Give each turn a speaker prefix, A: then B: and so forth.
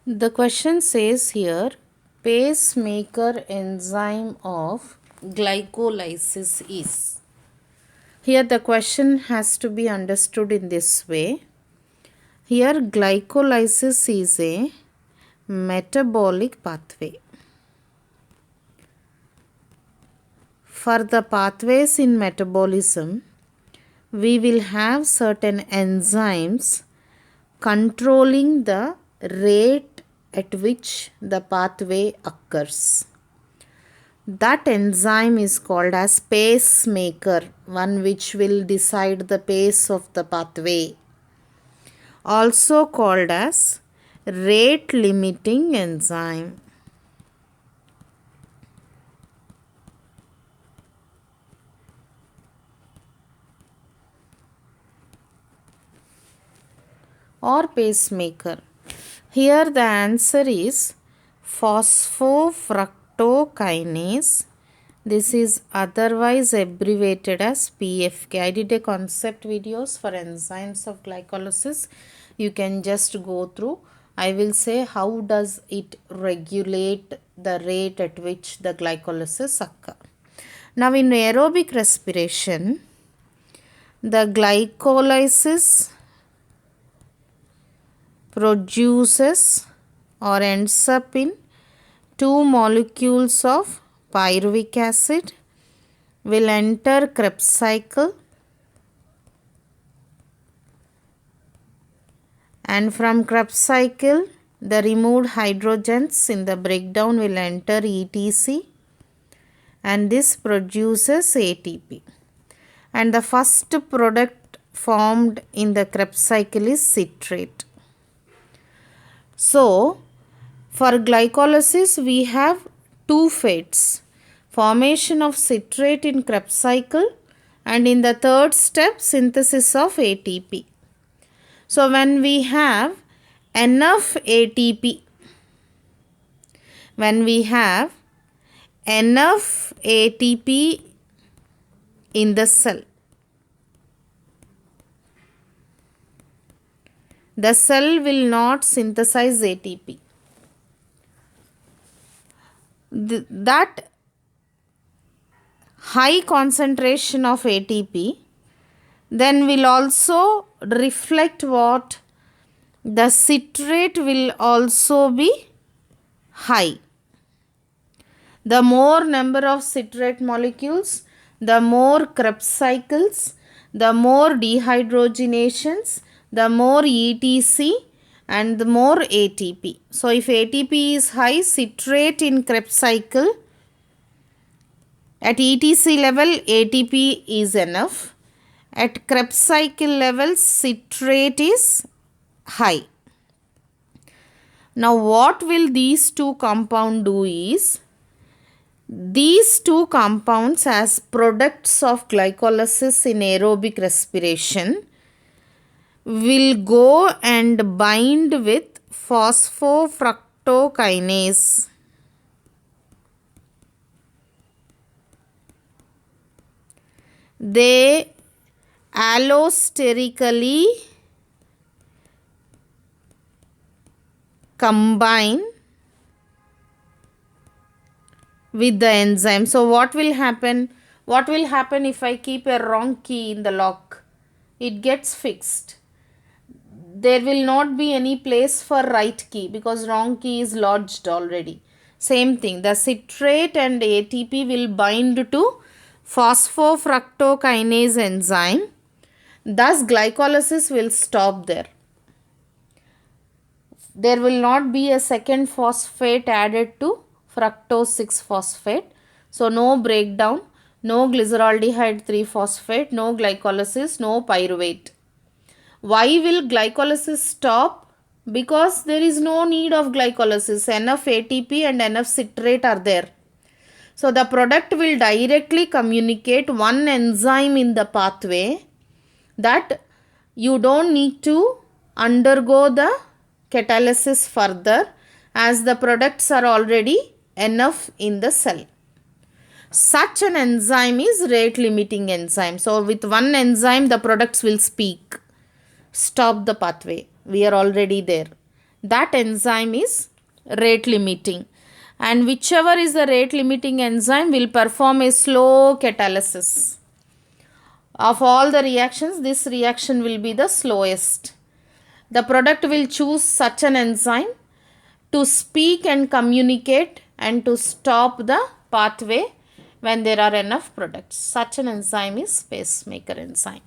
A: The question says here pacemaker enzyme of glycolysis is. Here the question has to be understood in this way. Here glycolysis is a metabolic pathway. For the pathways in metabolism, we will have certain enzymes controlling the rate at which the pathway occurs. That enzyme is called as pacemaker, one which will decide the pace of the pathway. Also called as rate limiting enzyme. Or pacemaker. Here the answer is phosphofructokinase. This is otherwise abbreviated as PFK. I did a concept videos for enzymes of glycolysis. You can just go through. I will say how does it regulate the rate at which the glycolysis occur. Now in aerobic respiration, the glycolysis produces or ends up in two molecules of pyruvic acid will enter Krebs cycle, and from Krebs cycle the removed hydrogens in the breakdown will enter ETC, and this produces ATP, and the first product formed in the Krebs cycle is citrate. So, for glycolysis we have two fates, formation of citrate in Krebs cycle and in the third step synthesis of ATP. So, when we have enough ATP, in the cell, the cell will not synthesize ATP. That high concentration of ATP then will also reflect what? The citrate will also be high. The more number of citrate molecules, the more Krebs cycles, the more dehydrogenations, the more ETC and the more ATP. So, if ATP is high, citrate in Krebs cycle, at ETC level ATP is enough. At Krebs cycle level citrate is high. Now, what will these two compounds do is, these two compounds as products of glycolysis in aerobic respiration will go and bind with phosphofructokinase. They allosterically combine with the enzyme. So, what will happen? What will happen if I keep a wrong key in the lock? It gets fixed. There will not be any place for right key because wrong key is lodged already. Same thing, the citrate and ATP will bind to phosphofructokinase enzyme. Thus, glycolysis will stop there. There will not be a second phosphate added to fructose 6 phosphate. So, no breakdown, no glyceraldehyde 3 phosphate, no glycolysis, no pyruvate. Why will glycolysis stop? Because there is no need of glycolysis. Enough ATP and enough citrate are there. So, the product will directly communicate one enzyme in the pathway that you don't need to undergo the catalysis further as the products are already enough in the cell. Such an enzyme is rate limiting enzyme. So, with one enzyme the products will speak. Stop the pathway. We are already there. that enzyme is rate limiting, and whichever is the rate limiting enzyme will perform a slow catalysis. Of all the reactions, this reaction will be the slowest. The product will choose such an enzyme to speak and communicate and to stop the pathway when there are enough products. Such an enzyme is pacemaker enzyme.